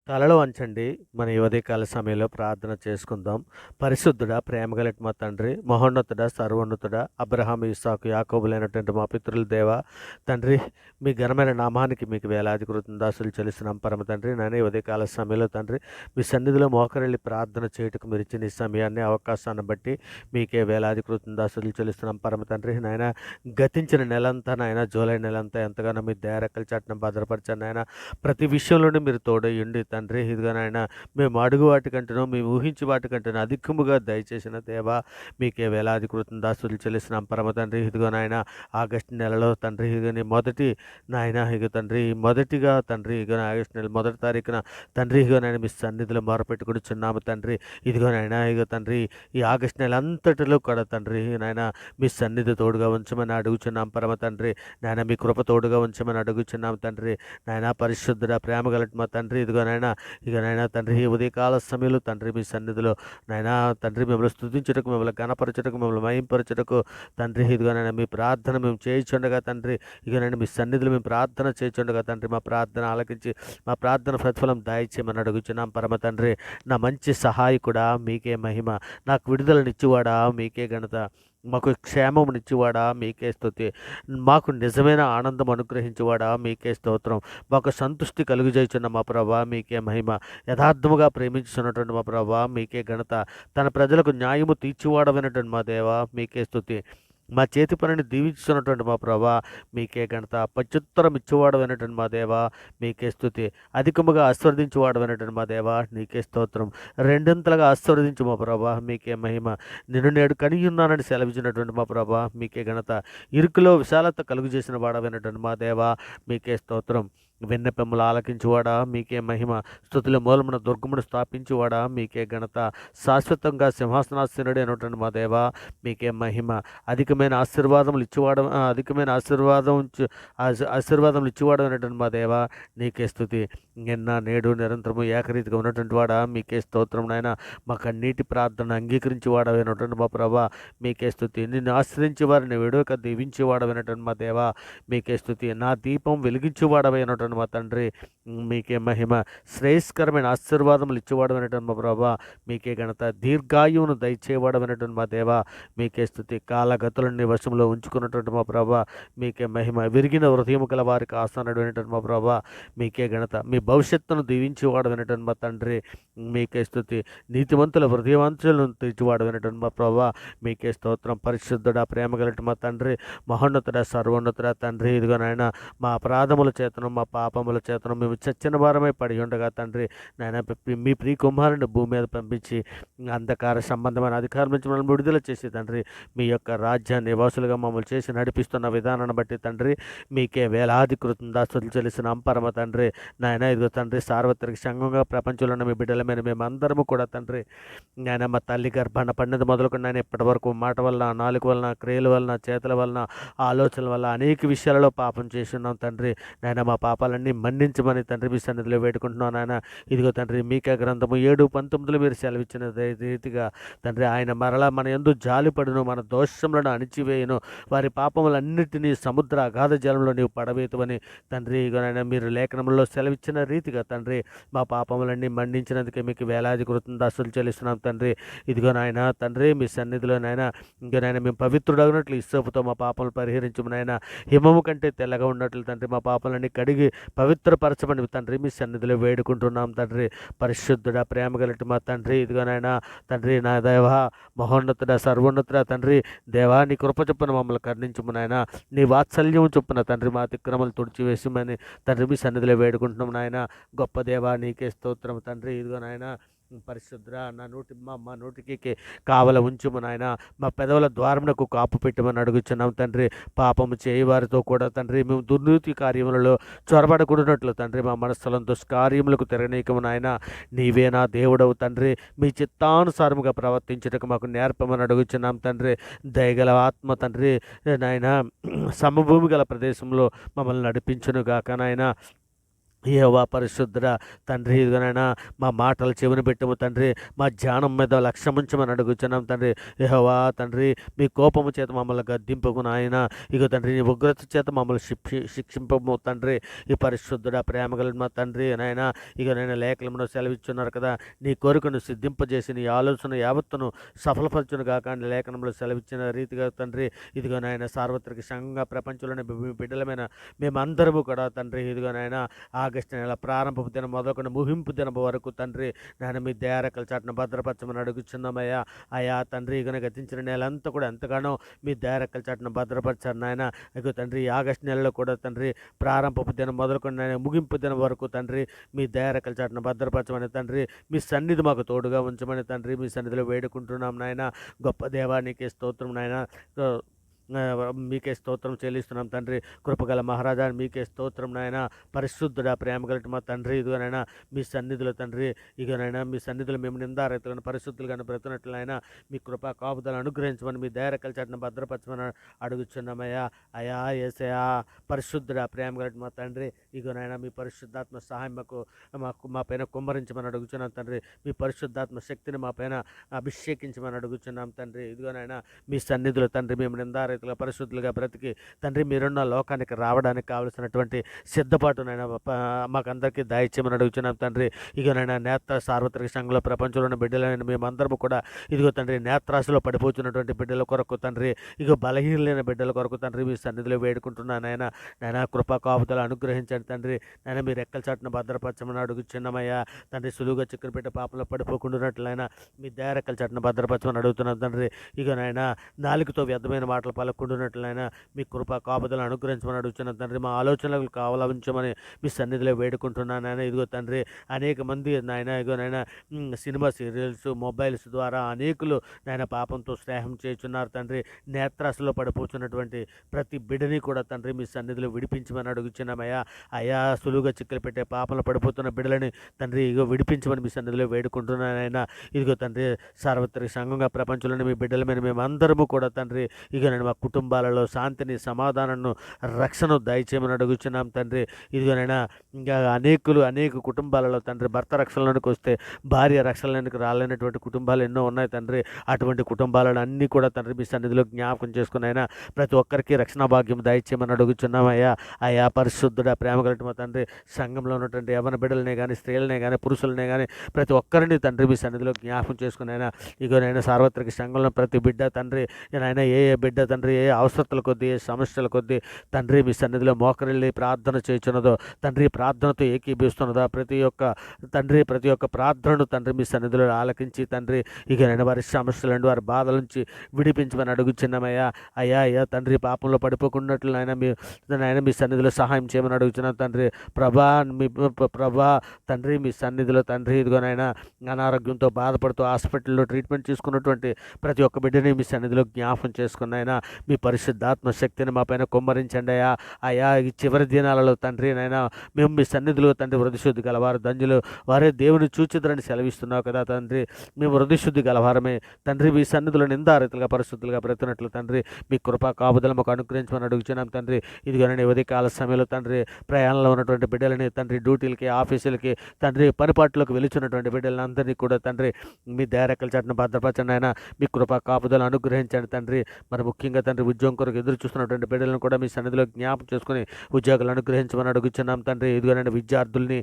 తలలో వంచండి. మన ఈ ఉదయకాల సమయంలో ప్రార్థన చేసుకుందాం. పరిశుద్ధుడా, ప్రేమగలటి మా తండ్రి, మహోన్నతుడా, సర్వోన్నతుడా, అబ్రహాము, ఇస్సాకు, యాకోబులైనటువంటి మా పితరుల దేవా, తండ్రి మీ ఘనమైన నామానికి మీకు వేలాది కృతజ్ఞతాస్తులు చెల్లిస్తున్నాం పరమ తండ్రి. నాయన ఈ ఉదయకాల సమయంలో తండ్రి మీ సన్నిధిలో మోకరిల్లి ప్రార్థన చేయుటకు మీరు ఇచ్చిన ఈ సమయాన్ని, అవకాశాన్ని బట్టి మీకే వేలాది కృతజ్ఞతాస్తులు చెల్లిస్తున్నాం పరమ తండ్రి. నాయన గతించిన నెలంతా నాయన జూలై నెలంతా ఎంతగానో మీ దయారెక్కల చాటున భద్రపరిచాను నాయన. ప్రతి విషయంలోనూ మీరు తోడయ్యుండి తండ్రి, ఇదిగో నాయన మేము అడుగు వాటికంటేనో మేము ఊహించి వాటికంటేనో అధికముగా దయచేసిన దేవా మీకే వేలాది కృతజ్ఞతాస్తులు చెల్లిస్తున్నాం పరమ తండ్రి. ఇదిగో నాయన ఆగస్టు నెలలో తండ్రి ఇదిగో నీ మొదటి నాయన ఇక తండ్రి మొదటిగా తండ్రి ఇదిగో ఆగస్టు నెల 1వ తారీఖున తండ్రి ఇదిగో నాయన మీ సన్నిధిలో మొరపెట్టుకునిచున్నాము తండ్రి. ఇదిగో నాయన ఇగో తండ్రి ఈ ఆగస్టు నెల అంతటిలో కూడా తండ్రి నాయన మీ సన్నిధి తోడుగా ఉంచమని అడుగుచున్నాం పరమ తండ్రి. నాయన మీ కృప తోడుగా ఉంచమని అడుగుచున్నాం తండ్రి. నాయన పరిశుద్ధుడ, ప్రేమ గలటి మా తండ్రి, ఇదిగో నాయన ఇక నాయన తండ్రి ఈ ఉదయకాల సమయంలో తండ్రి మీ సన్నిధిలో నాయన తండ్రి మిమ్మల్ని స్తుతించుటకు, మిమ్మల్ని గణపరచుటకు, మిమ్మల్ని మహింపరచుటకు తండ్రి ఇదిగో నాయన మీ ప్రార్థన మేము చేయుచుండగా తండ్రి ఇక నాయన మీ సన్నిధిలో మేము ప్రార్థన చేయుచుండగా తండ్రి మా ప్రార్థన ఆలకించి మా ప్రార్థన ప్రతిఫలం దయచేయమని అడుగుచున్నాం పరమ తండ్రి. నా మంచి సహాయకుడా మీకే మహిమ, నాకు విడుదలనిచ్చువాడా మీకే ఘనత, మాకు క్షేమమునిచ్చేవాడా మీకే స్తుతి, మాకు నిజమైన ఆనందం అనుగ్రహించేవాడా మీకే స్తోత్రం, మాకు సంతృష్టి కలుగజేయుచున్న మా ప్రభా మీకే మహిమ, యథార్థముగా ప్రేమించుతున్నటువంటి మా ప్రభా మీకే ఘనత, తన ప్రజలకు న్యాయము తీర్చువాడమైనటువంటి మా దేవా మీకే స్తుతి, మా చేతి పనిని దీవించుతున్నటువంటి మా ప్రభా మీకే ఘనత, ప్రత్యుత్తరం ఇచ్చేవాడమైనటువంటి మా దేవా మీకే స్తుతి, అధికముగా ఆశీర్వదించేవాడమైనటువంటి మా దేవా నీకే స్తోత్రం, రెండింతలుగా ఆశీర్వదించు మా ప్రభా మీకే మహిమ, నిన్ను నేడు కనియున్నానని సెలవిచ్చినటువంటి మా ప్రభా మీకే ఘనత, ఇరుకులో విశాలత కలుగు చేసిన వాడమైనటువంటి మా దేవా మీకే స్తోత్రం, విన్నపెమ్మలు ఆలకించువాడా మీకే మహిమ, స్తుతుల మూలమున దుర్గమును స్థాపించువాడా మీకే ఘనత, శాశ్వతంగా సింహాసనాసీనుడు అయినటువంటి మా దేవా మీకే మహిమ, అధికమైన ఆశీర్వాదములు ఇచ్చేవాడు, అధికమైన ఆశీర్వాదములు ఇచ్చేవాడు అయినటువంటి మా దేవా నీకే స్తుతి, నిన్న నేడు నిరంతరము ఏకరీతిగా ఉన్నటువంటి వాడా మీకే స్తోత్రం నాయన, మా కన్నీటి ప్రార్థన అంగీకరించి వాడమైనటువంటి మా ప్రభా మీకే స్తుతి, నిన్ను ఆశ్రయించే వారిని విడవక దీవించేవాడమైనటువంటి మా దేవా మీకే స్తుతి, నా దీపం వెలిగించేవాడమైనటువంటి మా తండ్రి మీకే మహిమ, శ్రేయస్కరమైన ఆశీర్వాదములు ఇచ్చేవాడమైనటువంటి మా ప్రభా మీకే ఘనత, దీర్ఘాయువును దయచేవాడమైనటువంటి మా దేవా మీకే స్తుతి, కాలగతులని వశంలో ఉంచుకున్నటువంటి మా ప్రభా మీకే మహిమ, విరిగిన హృదయము గల వారికి ఆసనమైనటువంటి మా ప్రభా మీకే ఘనత, మీ భవిష్యత్తును దీవించేవాడమైనటువంటి మా తండ్రి మీకే స్తుతి, నీతివంతుల హృదయవంతులను తీర్చివాడమైనటువంటి మా ప్రభా మీకే స్తోత్రం, పరిశుద్ధుడా, ప్రేమ గలటి మా తండ్రి, మహోన్నతుడ, సర్వోన్నతుడ తండ్రి, ఇదిగో నాయన మా అపరాధముల చేతను మా పాపముల చేతను మేము చచ్చిన వారమై పడి ఉండగా తండ్రి నాయన మీ ప్రియ కుమారుని భూమి మీద పంపించి అంధకార సంబంధమైన అధికారం నుంచి మనల్ని విడుదల చేసి తండ్రి మీ యొక్క రాజ్య నివాసులుగా మమ్మల్ని చేసి నడిపిస్తున్న విధానాన్ని బట్టి తండ్రి మీకే వేలాది కృతజ్ఞతాస్తుతులు చెల్లిసిన పరమ తండ్రి నాయన, ఇదిగో తండ్రి సార్వత్రిక సంఘంగా ప్రపంచంలో ఉన్న మీ బిడ్డలమైన మేమందరము కూడా తండ్రి నాయన మా తల్లి గర్భాన పడినది మొదలుకొని నాయన ఇప్పటి వరకు మాట వలన, నాలుక వలన, క్రియల వలన, చేతుల వలన, ఆలోచనల వల్ల అనేక విషయాలలో పాపం చేస్తున్నాం తండ్రి నాయన, మా పాపాలన్నీ మన్నించమని తండ్రి మీ సన్నిధిలో వేడుకుంటున్నాం నాయన. ఇదిగో తండ్రి మీకే గ్రంథము 7:19 మీరు సెలవిచ్చిన రీతిగా తండ్రి ఆయన మరలా మన యందు జాలిపడును, మన దోషములను అణిచివేయును, వారి పాపములన్నిటినీ సముద్ర అగాధ జలంలో నీవు పడవేతువని తండ్రి ఇగోనైనా మీరు లేఖనంలో సెలవిచ్చిన రీతిగా తండ్రి మా పాపములన్నీ మన్నించినందుకే మీకు వేలాది కృతజ్ఞతాస్తుతులు చెల్లిస్తున్నాం తండ్రి. ఇదిగో నాయన తండ్రి మీ సన్నిధిలో నాయన ఇంకనైనా మేము పవిత్రుడగినట్లు ఇస్సోపుతో మా పాపములు పరిహరించము నాయన, హిమము కంటే తెల్లగా ఉన్నట్లు తండ్రి మా పాపలన్నీ కడిగి పవిత్రపరచమని తండ్రి మీ సన్నిధిలో వేడుకుంటున్నాం తండ్రి. పరిశుద్ధుడ, ప్రేమ గలటి మా తండ్రి, ఇదిగోనైనా తండ్రి నా దేవా, మహోన్నతుడ, సర్వోన్నతుడ తండ్రి దేవా, నీ కృప చొప్పున మమ్మల్ని కరుణించుము నాయన, నీ వాత్సల్యం చొప్పున తండ్రి మా అతిక్రమలు తుడిచివేసిమని తండ్రి మీ సన్నిధిలో వేడుకుంటున్నాం నాయన. గొప్ప దేవా నీకే స్తోత్రం తండ్రి. ఇదిగో నాయన పరిశుద్ర నా నోటి మా నోటికి కావల ఉంచుము నాయన, మా పెదవుల ద్వారమునకు కాపు పెట్టమని అడుగుచున్నాం తండ్రి. పాపము చేయవారితో కూడా తండ్రి మేము దుర్నీతి కార్యములలో చొరబడకూడనట్లు తండ్రి మా మనస్థలం దుష్కార్యములకు తిరగనీయకము నాయన. నీవే నా దేవుడవు తండ్రి, మీ చిత్తానుసారముగా ప్రవర్తించుటకు మాకు నేర్పమని అడుగుచున్నాం తండ్రి. దయగల ఆత్మ తండ్రి నాయన సమభూమి గల ప్రదేశంలో మమ్మల్ని నడిపించును గాక నాయన. యెహోవా పరిశుద్ధుడా తండ్రి, ఇదిగోనైనా మా మాటలు చెవిన పెట్టము తండ్రి, మా ధ్యానం మీద లక్ష్యముంచమని అడుగుచున్నాం తండ్రి. యెహోవా తండ్రి, మీ కోపము చేత మమ్మల్ని గద్దింపకు నాయన. ఇగో తండ్రి, నీ ఉగ్రత చేత మమ్మల్ని శిక్షింపము తండ్రి. ఈ పరిశుద్ధుడా ప్రేమ కలిగిన మా తండ్రి నాయన, ఇగో నేను లేఖలమును సెలవిచ్చున్నారు కదా, నీ కోరికను సిద్ధింపజేసి నీ ఆలోచన యావత్తును సఫలపరచును గాక అని లేఖనంలో సెలవిచ్చిన రీతిగా తండ్రి, ఇదిగో నాయన సార్వత్రిక సంఘంగా ప్రపంచంలోని బిడ్డలమైన మేమందరము కూడా తండ్రి, ఇదిగో నాయన ఆగస్టు నెల ప్రారంభపు దినం మొదలుకొని ముగింపు దినం వరకు తండ్రి నేను మీ దయారెక్కల చాటును భద్రపరచమని అడుగుచున్నామయ్యా. అయ్యా తండ్రి, ఇక గతించిన నెలంతా కూడా ఎంతగానో మీ దయారెక్కల చాటును భద్రపరచారు నాయన. ఇక తండ్రి ఈ ఆగస్టు నెలలో కూడా తండ్రి ప్రారంభపు దినం మొదలుకొని నాయన ముగింపు దినం వరకు తండ్రి మీ దయారెక్కల చాటును భద్రపరచమని తండ్రి, మీ సన్నిధి మాకు తోడుగా ఉంచమని తండ్రి మీ సన్నిధిలో వేడుకుంటున్నాం నాయన. గొప్ప దేవానికి స్తోత్రం నాయన. మీకే స్తోత్రం చెల్లిస్తున్నాం తండ్రి. కృపగల మహారాజా మీకే స్తోత్రం నాయన. పరిశుద్ధుడా ప్రేమ కలిగిన మా తండ్రి, ఇదిగోనైనా మీ సన్నిధిలో తండ్రి, ఇగోనైనా మీ సన్నిధిలో మేము నిందారైతులను పరిశుద్ధులుగాను బ్రతున్నట్లయినా మీ కృపా కాపుదలు అనుగ్రహించమని మీ దయారెక్కల చాటును భద్రపరచమని అడుగుచున్నామయ్యా. అయా యేసయ్యా పరిశుద్ధుడా ప్రేమ కలిగిన మా తండ్రి, ఇగోనైనా మీ పరిశుద్ధాత్మ సహాయం మా పైన కుమ్మరించమని అడుగుచున్నాం తండ్రి. మీ పరిశుద్ధాత్మ శక్తిని మా పైన అభిషేకించమని అడుగుచున్నాం తండ్రి. ఇదిగోనైనా మీ సన్నిధిలో తండ్రి మేము నిందారైతులుగా పరిశుద్ధులుగా బ్రతికి తండ్రి మీరున్న లోకానికి రావడానికి కావలసినటువంటి సిద్ధపాటునైనా మాకందరికీ దయచేయమని అడుగుచున్నాం తండ్రి. ఇగోనైనా నేత్ర సార్వత్రిక సంఘంలో ప్రపంచంలోని బిడ్డలైన మేమందరము కూడా ఇదిగో తండ్రి నేత్రాశలో పడిపోతున్నటువంటి బిడ్డల కొరకు తండ్రి, ఇగో బలహీనమైన బిడ్డల కొరకు తండ్రి మీ సన్నిధిలో వేడుకుంటున్నాను నాయన. కృపా కాపుదలు అనుగ్రహించండి తండ్రి. నాయన మీ రెక్కల చాటును భద్రపరచమని అడుగుచున్నామయ్యా తండ్రి. సులువుగా చిక్కున పెట్టే పాపంలో పడిపోకుండానట్లయినా మీ దయారెక్కల చాటును భద్రపరచమని అడుగుతున్నాం తండ్రి. ఇగో నాయన నాలుగుతో వ్యర్థమైన మాటలు పలకుండునట్లయినా మీ కృపా కాపుదలను అనుగ్రహించమని అడుగుతున్నాం తండ్రి. మా ఆలోచనలకు కావలవించమని మీ సన్నిధిలో వేడుకుంటున్నాను నాయన. ఇదిగో తండ్రి అనేక మంది నాయన ఇగో నాయన సినిమా సీరియల్స్ మొబైల్స్ ద్వారా అనేకులు నాయన పాపంతో స్నేహం చేస్తున్నారు తండ్రి. నేత్రాశలో పడిపోతున్నటువంటి ప్రతి బిడ్డని కూడా తండ్రి మీ సన్నిధిలో విడిపించమని అడుగుతున్నామయ్యా. అయా సులువుగా చిక్కులు పెట్టే పాపంలో పడిపోతున్న బిడ్డలని తండ్రి ఇగో విడిపించమని మీ సన్నిధిలో వేడుకుంటున్నానైనా. ఇదిగో తండ్రి సార్వత్రిక సంఘంగా ప్రపంచంలోని మీ బిడ్డల మీద మేమందరము కూడా తండ్రి ఇక నేను మా కుటుంబాలలో శాంతిని సమాధానాన్ని రక్షణ దయచేయమని అడుగుచున్నాం తండ్రి. ఇదిగోనైనా ఇంకా అనేక కుటుంబాలలో తండ్రి భర్త రక్షణలోనికి వస్తే భార్య రక్షణలోనికి రాలేనటువంటి కుటుంబాలు ఎన్నో ఉన్నాయి తండ్రి. అటువంటి కుటుంబాలను అన్నీ కూడా తండ్రి మీ సన్నిధిలో జ్ఞాపకం చేసుకునైనా ప్రతి ఒక్కరికి రక్షణ భాగ్యం దయచేయమని అడుగుచున్నామయ్యా. అయ్యా పరిశుద్ధుడా ప్రేమ కలిగిన మా తండ్రి, సంఘంలో ఉన్నటువంటి యవన బిడ్డలనే కానీ స్త్రీలనే కానీ పురుషులనే కానీ ప్రతి ఒక్కరిని తండ్రి మీ సన్నిధిలో జ్ఞాపకం చేసుకునైనా ఇగోనైనా సార్వత్రిక సంఘంలో ప్రతి బిడ్డ తండ్రి నాయన ఏ బిడ్డ తండ్రి ఏ అవసరతల కొద్దీ ఏ సమస్యల కొద్దీ తండ్రి మీ సన్నిధిలో మోకరిల్లి ప్రార్థన చేయుచున్నదో తండ్రి ప్రార్థనతో ఏకీభిస్తున్నదా ప్రతి ఒక్క ప్రార్థనను తండ్రి మీ సన్నిధిలో ఆలకించి తండ్రి ఇక నేను వారి సమస్యల నుండి వారి బాధల నుంచి విడిపించమని అడుగుచున్నామయ్యా. అయ్యా తండ్రి పాపంలో పడిపోకున్నట్లు నాయన మీ సన్నిధిలో సహాయం చేయమని అడుగుచున్నాం తండ్రి. ప్రభా తండ్రి మీ సన్నిధిలో తండ్రి ఇదిగోనైనా అనారోగ్యంతో బాధపడుతూ హాస్పిటల్లో ట్రీట్మెంట్ తీసుకున్నటువంటి ప్రతి ఒక్క బిడ్డని మీ సన్నిధిలో జ్ఞాపకం చేసుకున్నాయినా మీ పరిశుద్ధాత్మ శక్తిని మా పైన కుమ్మరించండి అయ్యా. ఈ చివరి దినాలలో తండ్రి నైనా మేము మీ సన్నిధిలో తండ్రి వృధిశుద్ధి గలవారు ధన్యులు వారే దేవుని చూచిద్రని సెలవిస్తున్నావు కదా తండ్రి. మేము వృధిశుద్ధి గలవారమే తండ్రి. మీ సన్నిధిలో నిందారితులుగా పరిశుద్ధులుగా బ్రతున్నట్లు తండ్రి మీ కృపా కాపుదలు మాకు అనుగ్రహించమని అడుగుచున్నాం తండ్రి. ఇదిగోనండి ఉదయకాల సమయంలో తండ్రి ప్రయాణంలో ఉన్నటువంటి బిడ్డలని తండ్రి డ్యూటీలకి ఆఫీసులకి తండ్రి పనిపాట్లోకి వెలుచున్నటువంటి బిడ్డలని అందరినీ కూడా తండ్రి మీ దయారెక్కల చాటును భద్రపరచండి ఆయన. మీ కృపా కాపుదలు అనుగ్రహించండి తండ్రి. మరి ముఖ్యంగా తండ్రి ఉద్యోగం కొరకు ఎదురు చూస్తున్నటువంటి బిడ్డలను కూడా మీ సన్నిధిలో జ్ఞాపకం చేసుకుని ఉద్యోగాలు అనుగ్రహించమని అడుగుచున్నాం తండ్రి. ఇదిగోనండి విద్యార్థుల్ని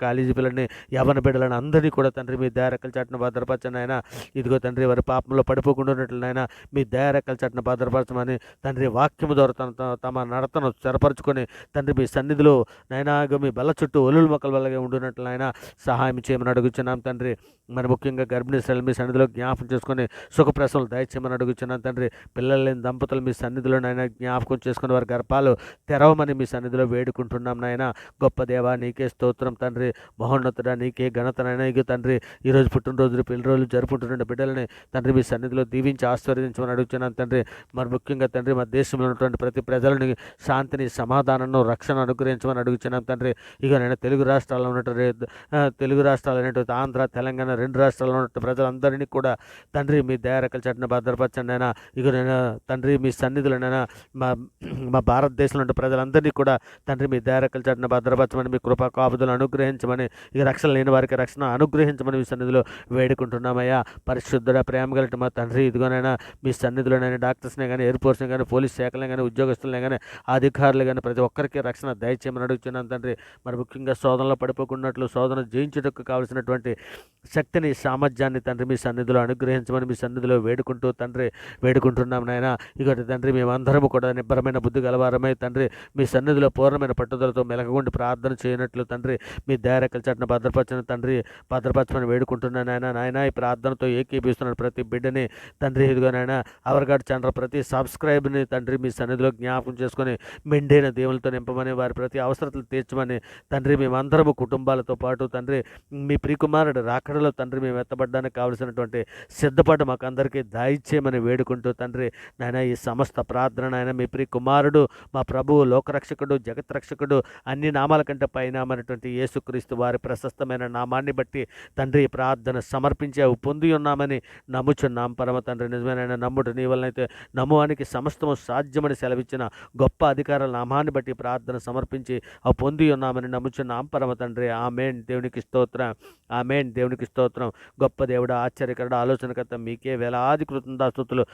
కాలేజీ పిల్లల్ని యవన బిడ్డలను అందరినీ కూడా తండ్రి మీ దయారెక్కల చాటును భద్రపరచండి ఆయన. ఇదిగో తండ్రి వారి పాపంలో పడిపోకుండా ఉన్నట్లయినా మీ దయారెక్కల చాటును భద్రపరచమని తండ్రి వాక్యము ద్వారా తమ నడతను స్థిరపరచుకొని తండ్రి మీ సన్నిధిలో నైనా మీ బల్ల చుట్టూ ఒలులు మొక్కల వల్లగా ఉండునట్లయినా సహాయం చేయమని అడుగుచున్నాం తండ్రి. మరి ముఖ్యంగా గర్భిణీ స్త్రీలు మీ సన్నిధిలో జ్ఞాపకం చేసుకుని సుఖప్రసవం దయచేయమని అడుగుచున్నాం తండ్రి. పిల్లలు లేని దంపతులు మీ సన్నిధిలో నాయన జ్ఞాపకం చేసుకుని వారి గర్భాలు తెరవమని మీ సన్నిధిలో వేడుకుంటున్నాం నాయన. గొప్ప దేవా నీకే స్తోత్రం తండ్రి. మహోన్నతుడా నీకే ఘనతనైనా ఇక తండ్రి ఈరోజు పుట్టినరోజులు పెళ్లి రోజులు జరుపుకుంటున్న బిడ్డలని తండ్రి మీ సన్నిధిలో దీవించి ఆశీర్వదించమని అడుగుతున్నాను తండ్రి. మరి ముఖ్యంగా తండ్రి మా దేశంలో ఉన్నటువంటి ప్రతి ప్రజలని శాంతిని సమాధానం రక్షణ అనుగ్రహించమని అడుగుతున్నాం తండ్రి. ఇక నేను తెలుగు రాష్ట్రాల్లో ఉన్నటువంటి ఆంధ్ర తెలంగాణ రెండు రాష్ట్రాల్లో ఉన్న ప్రజలందరినీ కూడా తండ్రి మీ దయారెక్కల చాటును భద్రపరచండి అయినా. ఇకనైనా తండ్రి మీ సన్నిధిలోనైనా మా మా భారతదేశంలో ఉండే ప్రజలందరినీ కూడా తండ్రి మీ దయారెక్కల చాటున భద్రపరచమని, మీ కృపా కాపుదలు అనుగ్రహించమని, ఇక రక్షణ లేని వారికి రక్షణ అనుగ్రహించమని మీ సన్నిధిలో వేడుకుంటున్నామయ్యా. పరిశుద్ధుడ ప్రేమ కలిగిన మా తండ్రి, ఇదిగోనైనా మీ సన్నిధిలోనైనా డాక్టర్స్నే కానీ, ఎయిర్ ఫోర్స్ని కానీ, పోలీస్ శాఖలనే కానీ, ఉద్యోగస్తులనే కానీ, అధికారులు కానీ ప్రతి ఒక్కరికి రక్షణ దయచేయమని అడుగుతున్నాను తండ్రి. మరి ముఖ్యంగా శోధనలో పడిపోకున్నట్లు శోధన జయించుటకు కావలసినటువంటి శక్తిని, సామర్థ్యాన్ని తండ్రి మీ సన్నిధిలో అనుగ్రహించమని మీ సన్నిధిలో వేడుకుంటూ తండ్రి వేడుకుంటున్నాం నాయన. ఇక తండ్రి మేమందరము కూడా నిబ్బరమైన బుద్ధి గలవారమై తండ్రి మీ సన్నిధిలో పూర్ణమైన పట్టుదలతో మెలగకుండా ప్రార్థన చేయనట్లు తండ్రి మీ దయారెక్కల చాటున భద్రపరచని తండ్రి భద్రపరచమని వేడుకుంటున్నాను నాయన. ఈ ప్రార్థనతో ఏకీపిస్తున్న ప్రతి బిడ్డని తండ్రి ఇదిగోనైనా అవర్గాడ్ ఛానల్ ప్రతి సబ్స్క్రైబ్ని తండ్రి మీ సన్నిధిలో జ్ఞాపకం చేసుకొని మెండైన దేవులతో నింపమని, వారి ప్రతి అవసరతలు తీర్చమని తండ్రి మేమందరము కుటుంబాలతో పాటు తండ్రి మీ ప్రియకుమారుడు రాకడలో తండ్రి మేము ఎత్తబడ్డానికి కావలసినటువంటి సిద్ధపాటు మాకు అందరికీ దాయిచ్చేయమని వేడుకుంటూ తండ్రి నాయన ఈ సమస్త ప్రార్థన నాయన మీ ప్రియకుమారుడు మా ప్రభువు, లోకరక్షకుడు, జగత్రక్షకుడు, అన్ని నామాల కంటే పైనామైనటువంటి యేసుక్రీస్తు వారి ప్రశస్తమైన నామాన్ని బట్టి తండ్రి ఈ ప్రార్థన సమర్పించి అవి పొంది ఉన్నామని నమ్ముచున్నాం పరమ తండ్రి. నిజమైన నమ్ముడు నీ వలనైతే నమ్మువానికి సమస్తము సాధ్యమని సెలవిచ్చిన గొప్ప అధికారుల నామాన్ని బట్టి ప్రార్థన సమర్పించి అవి పొంది ఉన్నామని నమ్ముచున్నాం పరమ తండ్రి. ఆమేన్. దేవునికి స్తోత్రం. ఆమేన్. దేవునికి స్తోత్రం. గొప్ప దేవుడు, ఆశ్చర్యకరుడు, ఆలోచనకర్త మీకే వేలాది కృతజ్ఞతాస్తుతులు